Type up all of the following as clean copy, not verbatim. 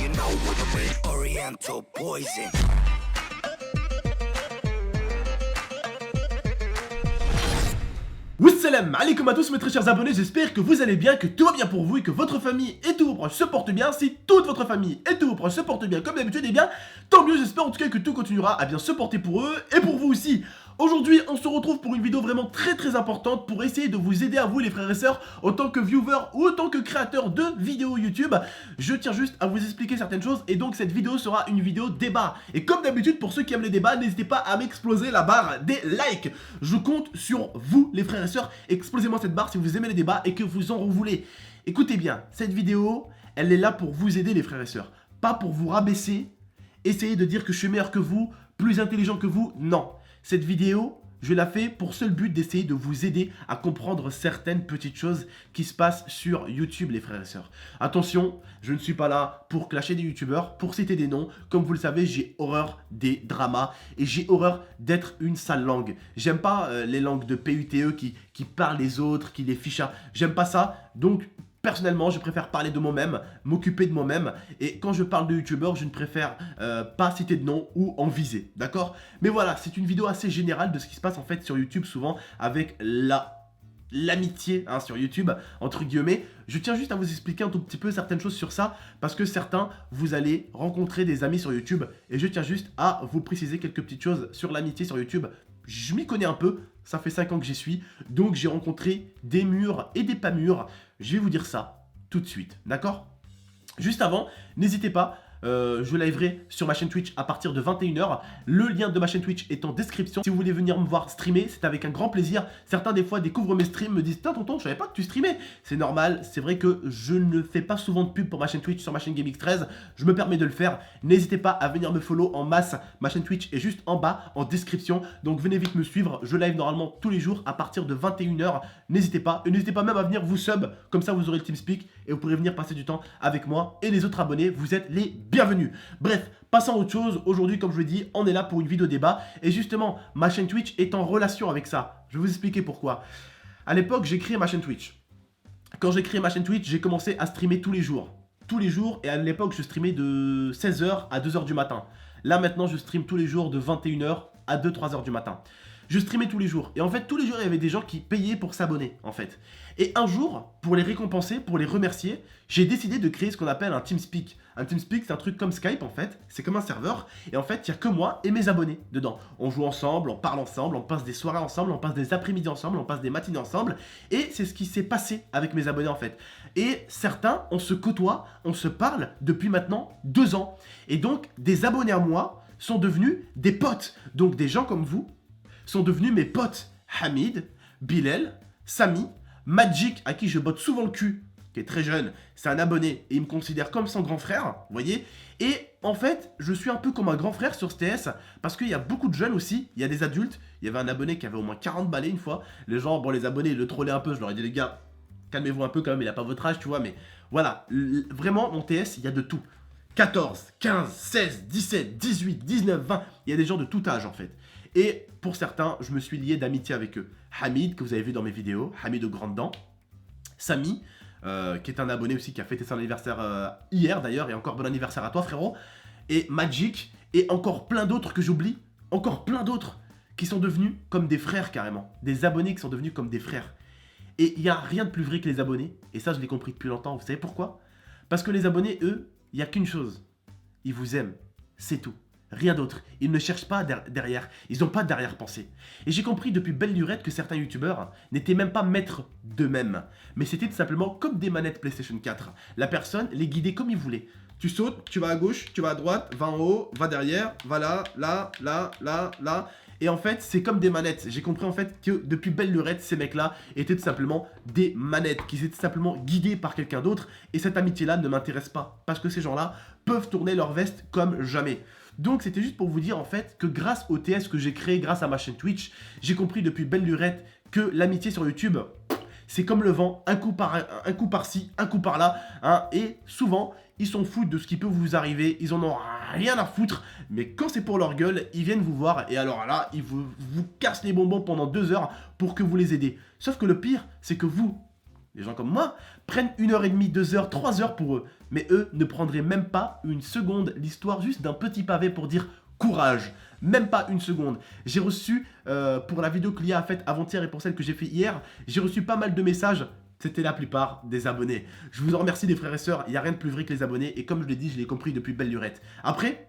you know what I mean. Oriental poison. Wassalam alaikum à tous mes très chers abonnés, j'espère que vous allez bien, que tout va bien pour vous et que votre famille et tous vos proches se portent bien. Si toute votre famille et tous vos proches se portent bien comme d'habitude, eh bien tant mieux, j'espère en tout cas que tout continuera à bien se porter pour eux et pour vous aussi. Aujourd'hui, on se retrouve pour une vidéo vraiment très importante pour essayer de vous aider à vous les frères et sœurs en tant que viewer ou en tant que créateur de vidéos YouTube. Je tiens juste à vous expliquer certaines choses et donc cette vidéo sera une vidéo débat. Et comme d'habitude, pour ceux qui aiment les débats, n'hésitez pas à m'exploser la barre des likes. Je compte sur vous les frères et sœurs, explosez-moi cette barre si vous aimez les débats et que vous en voulez. Écoutez bien, cette vidéo, elle est là pour vous aider les frères et sœurs, pas pour vous rabaisser, essayer de dire que je suis meilleur que vous, plus intelligent que vous, non. Cette vidéo, je la fais pour seul but d'essayer de vous aider à comprendre certaines petites choses qui se passent sur YouTube, les frères et sœurs. Attention, je ne suis pas là pour clasher des youtubeurs, pour citer des noms. Comme vous le savez, j'ai horreur des dramas et j'ai horreur d'être une sale langue. J'aime pas les langues de PUTE qui parlent les autres, qui les fichent. J'aime pas ça, donc... Personnellement, je préfère parler de moi-même, m'occuper de moi-même. Et quand je parle de youtubeurs, je ne préfère pas citer de nom ou en viser, d'accord? Mais voilà, c'est une vidéo assez générale de ce qui se passe en fait sur YouTube, souvent avec l'amitié sur YouTube, entre guillemets. Je tiens juste à vous expliquer un tout petit peu certaines choses sur ça, parce que certains, vous allez rencontrer des amis sur YouTube. Et je tiens juste à vous préciser quelques petites choses sur l'amitié sur YouTube. Je m'y connais un peu, ça fait 5 ans que j'y suis, donc j'ai rencontré des mûrs et des pas mûrs. Je vais vous dire ça tout de suite, d'accord? Juste avant, n'hésitez pas, je liverai sur ma chaîne Twitch à partir de 21 h. Le lien de ma chaîne Twitch est en description. Si vous voulez venir me voir streamer, c'est avec un grand plaisir. Certains des fois découvrent mes streams, me disent « Tonton, je savais pas que tu streamais !» C'est normal, c'est vrai que je ne fais pas souvent de pub pour ma chaîne Twitch sur ma chaîne GameX13. Je me permets de le faire. N'hésitez pas à venir me follow en masse. Ma chaîne Twitch est juste en bas, en description. Donc venez vite me suivre. Je live normalement tous les jours à partir de 21 h. N'hésitez pas. Et n'hésitez pas même à venir vous sub. Comme ça, vous aurez le TeamSpeak et vous pourrez venir passer du temps avec moi. Et les autres abonnés, vous êtes les bienvenus. Bref, passons à autre chose. Aujourd'hui, comme je l'ai dit, on est là pour une vidéo débat. Et justement, ma chaîne Twitch est en relation avec ça. Je vais vous expliquer pourquoi. À l'époque, j'ai créé ma chaîne Twitch. Quand j'ai créé ma chaîne Twitch, j'ai commencé à streamer tous les jours. Tous les jours. Et à l'époque, je streamais de 16 h à 2 h du matin. Là, maintenant, je stream tous les jours de 21 h à 2-3 h du matin. Je streamais tous les jours. Et en fait, tous les jours, il y avait des gens qui payaient pour s'abonner, en fait. Et un jour, pour les récompenser, pour les remercier, j'ai décidé de créer ce qu'on appelle un TeamSpeak. Un TeamSpeak, c'est un truc comme Skype, en fait. C'est comme un serveur. Et en fait, il n'y a que moi et mes abonnés dedans. On joue ensemble, on parle ensemble, on passe des soirées ensemble, on passe des après-midi ensemble, on passe des matinées ensemble. Et c'est ce qui s'est passé avec mes abonnés, en fait. Et certains, on se côtoie, on se parle depuis maintenant 2 ans. Et donc, des abonnés à moi sont devenus des potes. Donc, des gens comme vous sont devenus mes potes. Hamid, Bilal, Samy, Magic, à qui je botte souvent le cul, qui est très jeune, c'est un abonné et il me considère comme son grand frère, vous voyez. Et en fait, je suis un peu comme un grand frère sur STS parce qu'il y a beaucoup de jeunes aussi, il y a des adultes. Il y avait un abonné qui avait au moins 40 balais une fois. Les gens, bon, les abonnés, ils le trollaient un peu. Je leur ai dit, les gars, calmez-vous un peu quand même, il n'a pas votre âge, tu vois. Mais voilà, vraiment, mon TS, il y a de tout. 14, 15, 16, 17, 18, 19, 20. Il y a des gens de tout âge en fait. Et pour certains, je me suis lié d'amitié avec eux. Hamid, que vous avez vu dans mes vidéos, Hamid aux grandes dents. Samy, qui est un abonné aussi, qui a fêté son anniversaire hier d'ailleurs, et encore bon anniversaire à toi frérot. Et Magic, et encore plein d'autres que j'oublie. Encore plein d'autres qui sont devenus comme des frères carrément. Des abonnés qui sont devenus comme des frères. Et il n'y a rien de plus vrai que les abonnés. Et ça, je l'ai compris depuis longtemps. Vous savez pourquoi? Parce que les abonnés, eux, il n'y a qu'une chose. Ils vous aiment. C'est tout. Rien d'autre. Ils ne cherchent pas derrière. Ils n'ont pas d'arrière-pensée. Et j'ai compris depuis belle lurette que certains youtubeurs n'étaient même pas maîtres d'eux-mêmes. Mais c'était tout simplement comme des manettes PlayStation 4. La personne les guidait comme il voulait. Tu sautes, tu vas à gauche, tu vas à droite, va en haut, va derrière, va là, là, là, là, là. Et en fait, c'est comme des manettes. J'ai compris en fait que depuis belle lurette, ces mecs-là étaient tout simplement des manettes, qui étaient tout simplement guidés par quelqu'un d'autre. Et cette amitié-là ne m'intéresse pas, parce que ces gens-là peuvent tourner leur veste comme jamais. Donc c'était juste pour vous dire en fait que grâce au TS que j'ai créé, grâce à ma chaîne Twitch, j'ai compris depuis belle lurette que l'amitié sur YouTube, c'est comme le vent, un coup par-ci, un coup par-là, hein, et souvent, ils s'en foutent de ce qui peut vous arriver, ils en ont rien à foutre, mais quand c'est pour leur gueule, ils viennent vous voir, et alors là, ils vous cassent les bonbons pendant 2 heures pour que vous les aidez. Sauf que le pire, c'est que vous, les gens comme moi, prennent 1h30, 2 heures, 3 heures pour eux. Mais eux ne prendraient même pas une seconde l'histoire juste d'un petit pavé pour dire courage. Même pas une seconde. J'ai reçu, pour la vidéo que l'IA a faite avant-hier et pour celle que j'ai fait hier, j'ai reçu pas mal de messages. C'était la plupart des abonnés. Je vous en remercie les frères et sœurs, il n'y a rien de plus vrai que les abonnés. Et comme je l'ai dit, je l'ai compris depuis belle lurette. Après,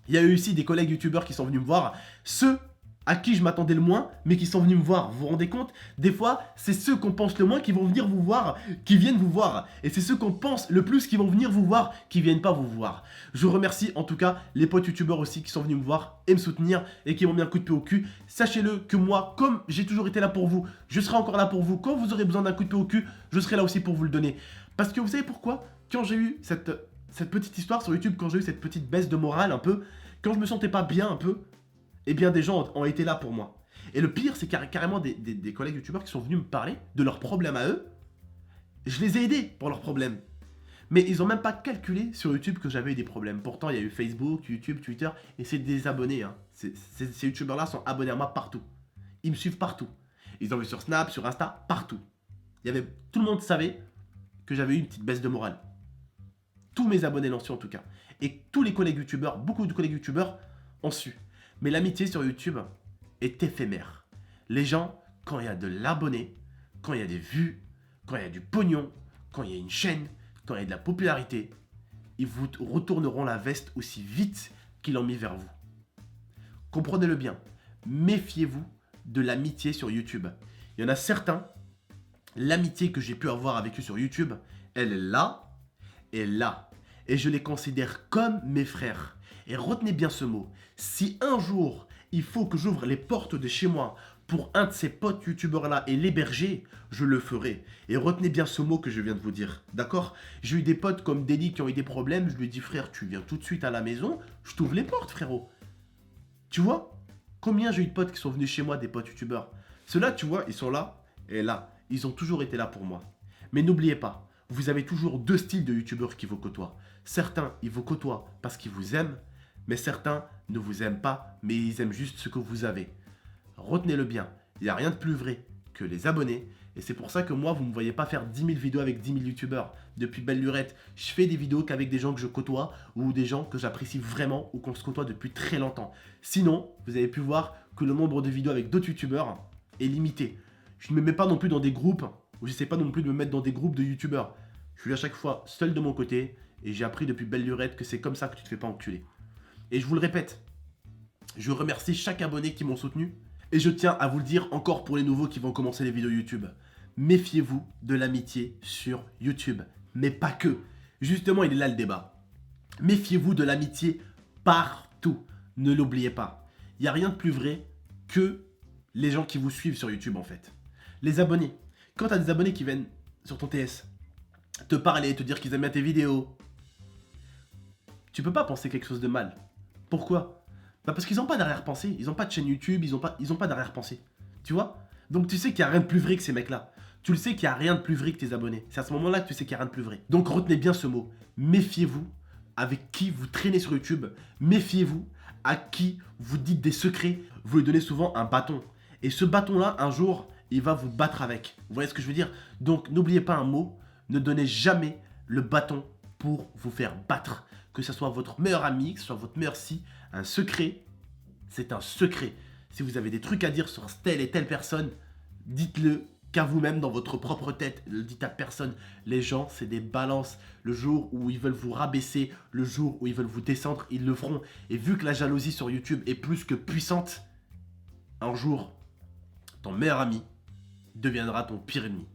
il y a eu aussi des collègues youtubeurs qui sont venus me voir. Ceux à qui je m'attendais le moins, mais qui sont venus me voir. Vous vous rendez compte? Des fois, c'est ceux qu'on pense le moins qui vont venir vous voir, qui viennent vous voir. Et c'est ceux qu'on pense le plus qui vont venir vous voir, qui viennent pas vous voir. Je remercie en tout cas les potes youtubeurs aussi qui sont venus me voir et me soutenir et qui m'ont mis un coup de pied au cul. Sachez-le que moi, comme j'ai toujours été là pour vous, je serai encore là pour vous. Quand vous aurez besoin d'un coup de pied au cul, je serai là aussi pour vous le donner. Parce que vous savez pourquoi? Quand j'ai eu cette petite histoire sur YouTube, quand j'ai eu cette petite baisse de morale un peu, quand je me sentais pas bien un peu, eh bien des gens ont été là pour moi. Et le pire, c'est carrément des collègues youtubeurs qui sont venus me parler de leurs problèmes à eux. Je les ai aidés pour leurs problèmes. Mais ils n'ont même pas calculé sur YouTube que j'avais eu des problèmes. Pourtant, il y a eu Facebook, YouTube, Twitter, et c'est des abonnés. Hein. Ces youtubeurs-là sont abonnés à moi partout. Ils me suivent partout. Ils ont vu sur Snap, sur Insta, partout. Tout le monde savait que j'avais eu une petite baisse de morale. Tous mes abonnés l'ont su en tout cas. Et tous les collègues youtubeurs, beaucoup de collègues youtubeurs ont su. Mais l'amitié sur YouTube est éphémère. Les gens, quand il y a de l'abonné, quand il y a des vues, quand il y a du pognon, quand il y a une chaîne, quand il y a de la popularité, ils vous retourneront la veste aussi vite qu'ils l'ont mis vers vous. Comprenez-le bien. Méfiez-vous de l'amitié sur YouTube. Il y en a certains, l'amitié que j'ai pu avoir avec eux sur YouTube, elle est là et là. Et je les considère comme mes frères. Et retenez bien ce mot. Si un jour, il faut que j'ouvre les portes de chez moi pour un de ces potes youtubeurs-là et l'héberger, je le ferai. Et retenez bien ce mot que je viens de vous dire. D'accord? J'ai eu des potes comme Deli qui ont eu des problèmes. Je lui ai dit, frère, tu viens tout de suite à la maison. Je t'ouvre les portes, frérot. Tu vois? Combien j'ai eu de potes qui sont venus chez moi, des potes youtubeurs? Ceux-là, tu vois, ils sont là et là. Ils ont toujours été là pour moi. Mais n'oubliez pas, vous avez toujours deux styles de youtubeurs qui vous côtoient. Certains, ils vous côtoient parce qu'ils vous aiment. Mais certains ne vous aiment pas, mais ils aiment juste ce que vous avez. Retenez-le bien, il n'y a rien de plus vrai que les abonnés. Et c'est pour ça que moi, vous ne me voyez pas faire 10 000 vidéos avec 10 000 youtubeurs. Depuis belle lurette, je fais des vidéos qu'avec des gens que je côtoie ou des gens que j'apprécie vraiment ou qu'on se côtoie depuis très longtemps. Sinon, vous avez pu voir que le nombre de vidéos avec d'autres youtubeurs est limité. Je ne me mets pas non plus dans des groupes, ou je n'essaie pas non plus de me mettre dans des groupes de youtubeurs. Je suis à chaque fois seul de mon côté et j'ai appris depuis belle lurette que c'est comme ça que tu te fais pas enculer. Et je vous le répète, je remercie chaque abonné qui m'ont soutenu. Et je tiens à vous le dire encore pour les nouveaux qui vont commencer les vidéos YouTube. Méfiez-vous de l'amitié sur YouTube. Mais pas que. Justement, il est là le débat. Méfiez-vous de l'amitié partout. Ne l'oubliez pas. Il n'y a rien de plus vrai que les gens qui vous suivent sur YouTube en fait. Les abonnés. Quand tu as des abonnés qui viennent sur ton TS, te parler, te dire qu'ils aiment bien tes vidéos, tu peux pas penser quelque chose de mal. Pourquoi? Bah parce qu'ils n'ont pas d'arrière-pensée, ils n'ont pas de chaîne YouTube, ils ont pas d'arrière-pensée. Tu vois? Donc tu sais qu'il n'y a rien de plus vrai que ces mecs-là. Tu le sais qu'il n'y a rien de plus vrai que tes abonnés. C'est à ce moment-là que tu sais qu'il n'y a rien de plus vrai. Donc retenez bien ce mot. Méfiez-vous avec qui vous traînez sur YouTube. Méfiez-vous à qui vous dites des secrets. Vous lui donnez souvent un bâton. Et ce bâton-là, un jour, il va vous battre avec. Vous voyez ce que je veux dire? Donc n'oubliez pas un mot. Ne donnez jamais le bâton pour vous faire battre. Que ce soit votre meilleur ami, que ce soit votre meilleur si, un secret, c'est un secret. Si vous avez des trucs à dire sur telle et telle personne, dites-le qu'à vous-même dans votre propre tête. Ne le dites à personne. Les gens, c'est des balances. Le jour où ils veulent vous rabaisser, le jour où ils veulent vous descendre, ils le feront. Et vu que la jalousie sur YouTube est plus que puissante, un jour, ton meilleur ami deviendra ton pire ennemi.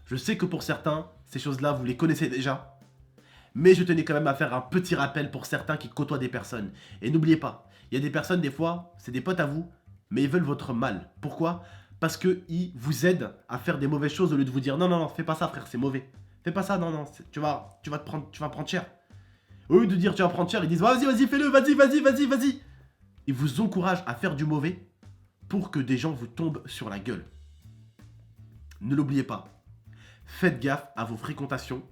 Je sais que pour certains, ces choses-là, vous les connaissez déjà. Mais je tenais quand même à faire un petit rappel pour certains qui côtoient des personnes. Et n'oubliez pas, il y a des personnes, des fois, c'est des potes à vous, mais ils veulent votre mal. Pourquoi? Parce qu'ils vous aident à faire des mauvaises choses au lieu de vous dire non, non, non, fais pas ça, frère, c'est mauvais. Fais pas ça, non, non, tu vas prendre cher. Au lieu de dire tu vas prendre cher, ils disent vas-y, vas-y, fais-le, vas-y, vas-y, vas-y, vas-y. Ils vous encouragent à faire du mauvais pour que des gens vous tombent sur la gueule. Ne l'oubliez pas. Faites gaffe à vos fréquentations.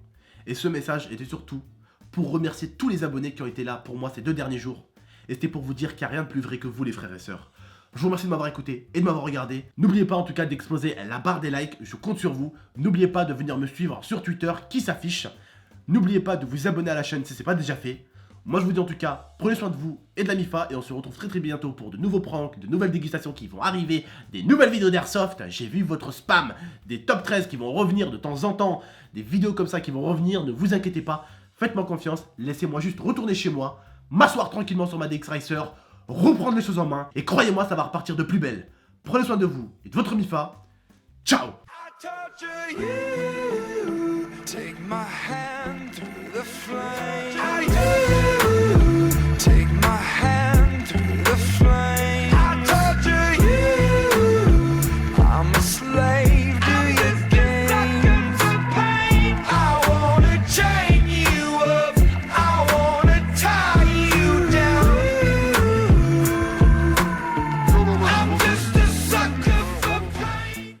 Et ce message était surtout pour remercier tous les abonnés qui ont été là pour moi ces 2 derniers jours. Et c'était pour vous dire qu'il n'y a rien de plus vrai que vous les frères et sœurs. Je vous remercie de m'avoir écouté et de m'avoir regardé. N'oubliez pas en tout cas d'exploser la barre des likes, je compte sur vous. N'oubliez pas de venir me suivre sur Twitter qui s'affiche. N'oubliez pas de vous abonner à la chaîne si ce n'est pas déjà fait. Moi je vous dis en tout cas, prenez soin de vous et de la MIFA et on se retrouve très bientôt pour de nouveaux pranks, de nouvelles dégustations qui vont arriver, des nouvelles vidéos d'airsoft, j'ai vu votre spam, des top 13 qui vont revenir de temps en temps, des vidéos comme ça qui vont revenir, ne vous inquiétez pas, faites-moi confiance, laissez-moi juste retourner chez moi, m'asseoir tranquillement sur ma DX Racer, reprendre les choses en main et croyez-moi ça va repartir de plus belle. Prenez soin de vous et de votre MIFA, ciao. I torture you. Take my hand through the flame.